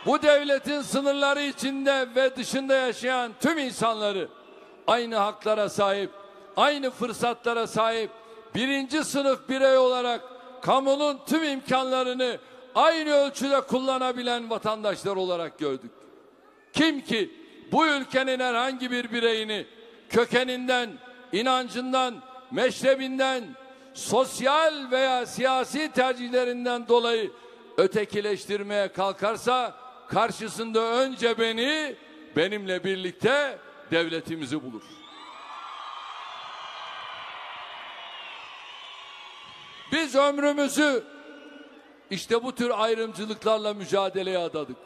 bu devletin sınırları içinde ve dışında yaşayan tüm insanları aynı haklara sahip, aynı fırsatlara sahip, birinci sınıf birey olarak kamunun tüm imkanlarını aynı ölçüde kullanabilen vatandaşlar olarak gördük. Kim ki bu ülkenin herhangi bir bireyini kökeninden, inancından, meşrebinden, sosyal veya siyasi tercihlerinden dolayı ötekileştirmeye kalkarsa karşısında önce benimle birlikte devletimizi bulur. Biz ömrümüzü işte bu tür ayrımcılıklarla mücadeleye adadık.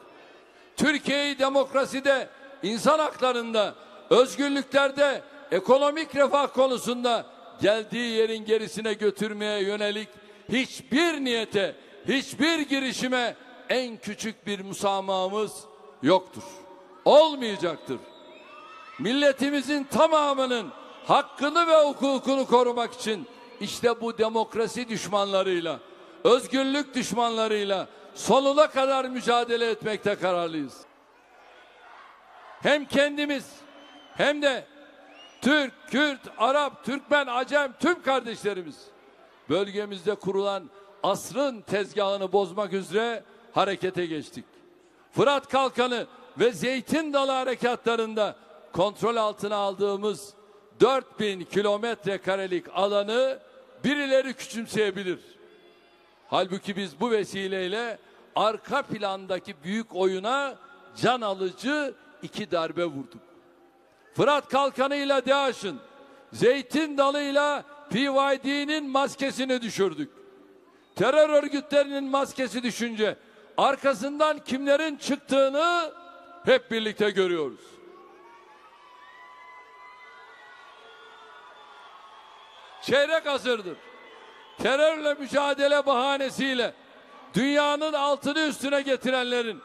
Türkiye'yi demokraside, insan haklarında, özgürlüklerde, ekonomik refah konusunda geldiği yerin gerisine götürmeye yönelik hiçbir niyete, hiçbir girişime en küçük bir müsamahımız yoktur. Olmayacaktır. Milletimizin tamamının hakkını ve hukukunu korumak için işte bu demokrasi düşmanlarıyla, özgürlük düşmanlarıyla sonuna kadar mücadele etmekte kararlıyız. Hem kendimiz hem de Türk, Kürt, Arap, Türkmen, Acem tüm kardeşlerimiz bölgemizde kurulan asrın tezgahını bozmak üzere harekete geçtik. Fırat Kalkanı ve Zeytin Dalı harekatlarında kontrol altına aldığımız 4000 kilometre karelik alanı birileri küçümseyebilir. Halbuki biz bu vesileyle arka plandaki büyük oyuna can alıcı 2 darbe vurduk. Fırat Kalkanı'yla DAEŞ'in, Zeytin Dalı'yla PYD'nin maskesini düşürdük. Terör örgütlerinin maskesi düşünce arkasından kimlerin çıktığını hep birlikte görüyoruz. Çeyrek asırdır terörle mücadele bahanesiyle dünyanın altını üstüne getirenlerin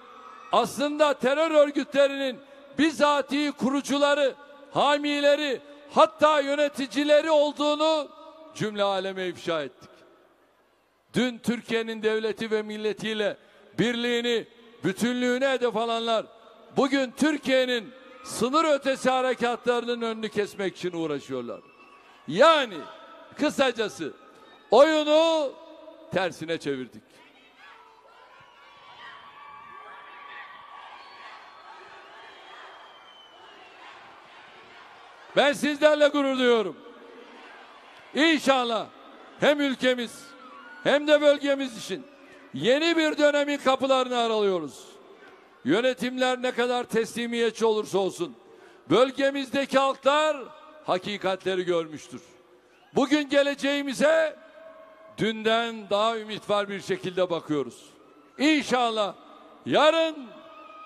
aslında terör örgütlerinin bizatihi kurucuları, hamileri, hatta yöneticileri olduğunu cümle aleme ifşa ettik. Dün Türkiye'nin devleti ve milletiyle birliğini, bütünlüğünü hedef alanlar bugün Türkiye'nin sınır ötesi harekatlarının önünü kesmek için uğraşıyorlar. Yani kısacası oyunu tersine çevirdik. Ben sizlerle gurur duyuyorum. İnşallah hem ülkemiz hem de bölgemiz için yeni bir dönemin kapılarını aralıyoruz. Yönetimler ne kadar teslimiyetçi olursa olsun bölgemizdeki halklar hakikatleri görmüştür. Bugün geleceğimize dünden daha ümit var bir şekilde bakıyoruz. İnşallah yarın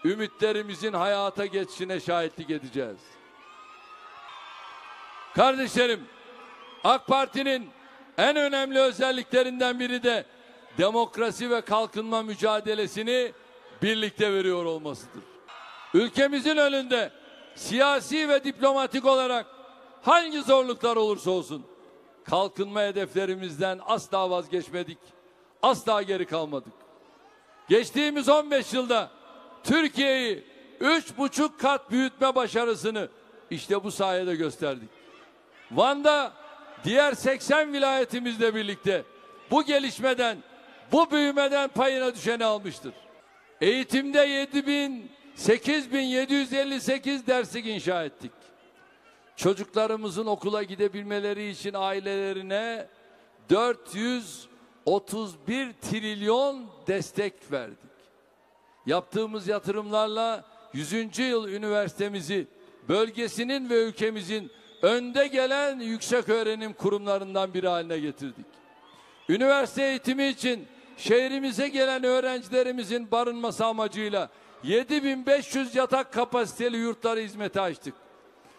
ümitlerimizin hayata geçişine şahitlik edeceğiz. Kardeşlerim, AK Parti'nin en önemli özelliklerinden biri de demokrasi ve kalkınma mücadelesini birlikte veriyor olmasıdır. Ülkemizin önünde siyasi ve diplomatik olarak hangi zorluklar olursa olsun kalkınma hedeflerimizden asla vazgeçmedik, asla geri kalmadık. Geçtiğimiz 15 yılda Türkiye'yi 3,5 kat büyütme başarısını işte bu sayede gösterdik. Van'da diğer 80 vilayetimizle birlikte bu gelişmeden, bu büyümeden payına düşeni almıştır. Eğitimde 8.758 derslik inşa ettik. Çocuklarımızın okula gidebilmeleri için ailelerine 431 trilyon destek verdik. Yaptığımız yatırımlarla 100. yıl üniversitemizi bölgesinin ve ülkemizin önde gelen yükseköğrenim kurumlarından biri haline getirdik. Üniversite eğitimi için şehrimize gelen öğrencilerimizin barınması amacıyla 7500 yatak kapasiteli yurtları hizmete açtık.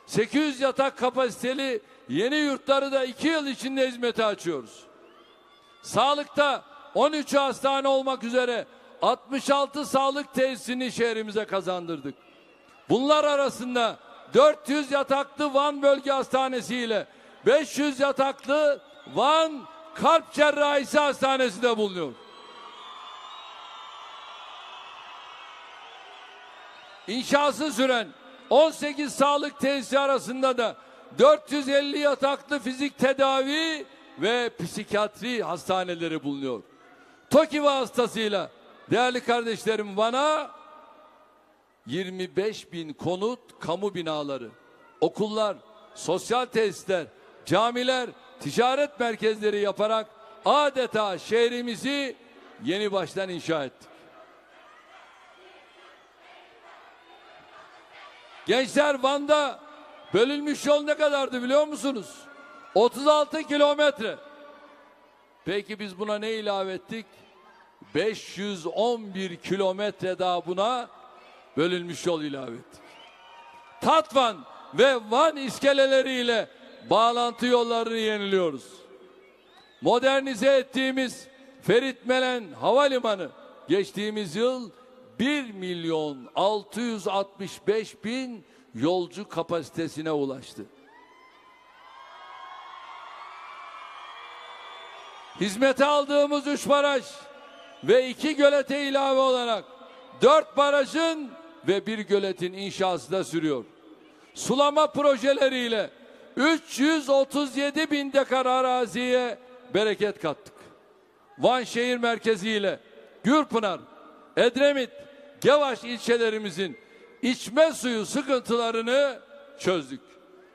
800 yatak kapasiteli yeni yurtları da 2 yıl içinde hizmete açıyoruz. Sağlıkta 13 hastane olmak üzere 66 sağlık tesisini şehrimize kazandırdık. Bunlar arasında 400 yataklı Van Bölge Hastanesi ile 500 yataklı Van Kalp Cerrahisi Hastanesi de bulunuyor. inşası süren 18 sağlık tesisi arasında da 450 yataklı fizik tedavi ve psikiyatri hastaneleri bulunuyor. TOKİ vasıtasıyla değerli kardeşlerim Van'a 25.000 konut kamu binaları, okullar, sosyal tesisler, camiler, ticaret merkezleri yaparak adeta şehrimizi yeni baştan inşa ettik. Gençler, Van'da bölünmüş yol ne kadardı biliyor musunuz? 36 kilometre. Peki biz buna ne ilave ettik? 511 kilometre daha buna bölünmüş yol ilave ettik. Tatvan ve Van iskeleleriyle bağlantı yollarını yeniliyoruz. Modernize ettiğimiz Ferit Melen Havalimanı geçtiğimiz yıl 1.665.000 yolcu kapasitesine ulaştı. Hizmete aldığımız 3 baraj ve 2 gölete ilave olarak 4 barajın ve 1 göletin inşası da sürüyor. Sulama projeleriyle 337.000 dekar araziye bereket kattık. Van şehir merkeziyle Gürpınar, Edremit, Gevaş ilçelerimizin içme suyu sıkıntılarını çözdük.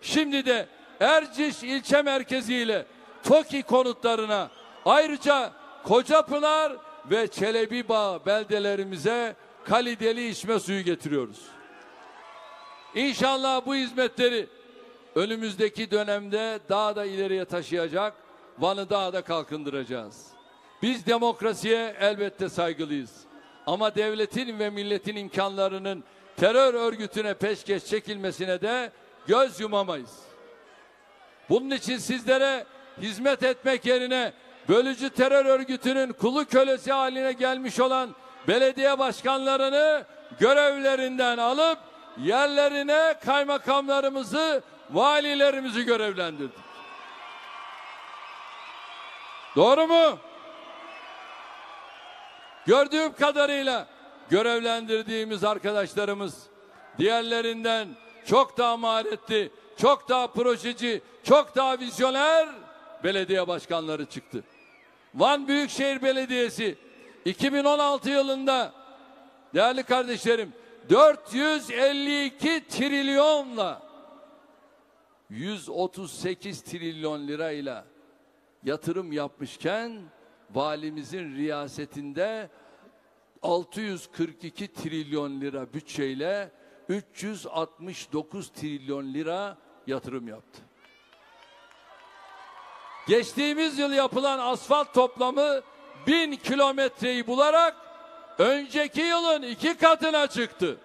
Şimdi de Erciş ilçe merkeziyle TOKİ konutlarına, ayrıca Kocapınar ve Çelebibağ beldelerimize kaliteli içme suyu getiriyoruz. İnşallah bu hizmetleri önümüzdeki dönemde daha da ileriye taşıyacak, Van'ı daha da kalkındıracağız. Biz demokrasiye elbette saygılıyız. Ama devletin ve milletin imkanlarının terör örgütüne peşkeş çekilmesine de göz yumamayız. Bunun için sizlere hizmet etmek yerine bölücü terör örgütünün kulu kölesi haline gelmiş olan belediye başkanlarını görevlerinden alıp yerlerine kaymakamlarımızı, valilerimizi görevlendirdik. Doğru mu? Gördüğüm kadarıyla görevlendirdiğimiz arkadaşlarımız diğerlerinden çok daha maharetli, çok daha projeci, çok daha vizyoner belediye başkanları çıktı. Van Büyükşehir Belediyesi 2016 yılında değerli kardeşlerim 452 trilyonla 138 trilyon lirayla yatırım yapmışken valimizin riyasetinde 642 trilyon lira bütçeyle 369 trilyon lira yatırım yaptı. Geçtiğimiz yıl yapılan asfalt toplamı 1000 kilometreyi bularak önceki yılın 2 katına çıktı.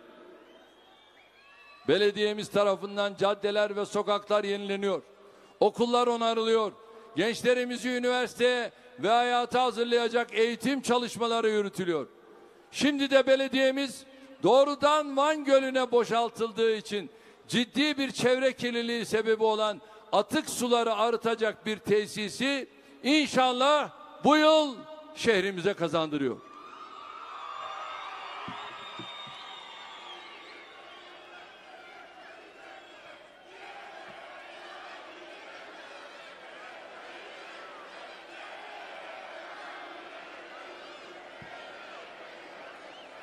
Belediyemiz tarafından caddeler ve sokaklar yenileniyor. Okullar onarılıyor. Gençlerimizi üniversiteye ve hayata hazırlayacak eğitim çalışmaları yürütülüyor. Şimdi de belediyemiz doğrudan Van Gölü'ne boşaltıldığı için ciddi bir çevre kirliliği sebebi olan atık suları arıtacak bir tesisi inşallah bu yıl şehrimize kazandırıyor.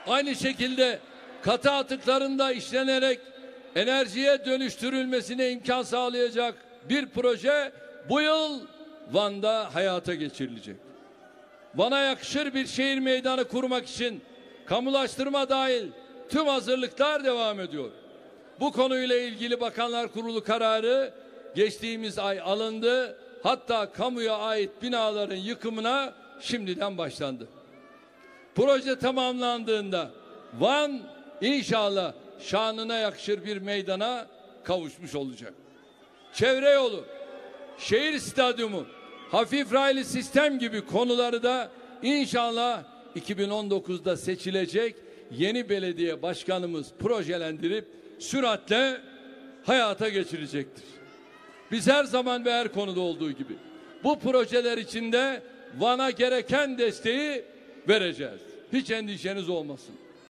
Aynı şekilde katı atıklarında işlenerek enerjiye dönüştürülmesine imkan sağlayacak bir proje bu yıl Van'da hayata geçirilecek. Van'a yakışır bir şehir meydanı kurmak için kamulaştırma dahil tüm hazırlıklar devam ediyor. Bu konuyla ilgili Bakanlar Kurulu kararı geçtiğimiz ay alındı. Hatta kamuya ait binaların yıkımına şimdiden başlandı. Proje tamamlandığında Van inşallah şanına yakışır bir meydana kavuşmuş olacak. Çevre yolu, şehir stadyumu, hafif raylı sistem gibi konuları da inşallah 2019'da seçilecek yeni belediye başkanımız projelendirip süratle hayata geçirecektir. Biz her zaman ve her konuda olduğu gibi bu projeler içinde Van'a gereken desteği vereceğiz. Hiç endişeniz olmasın.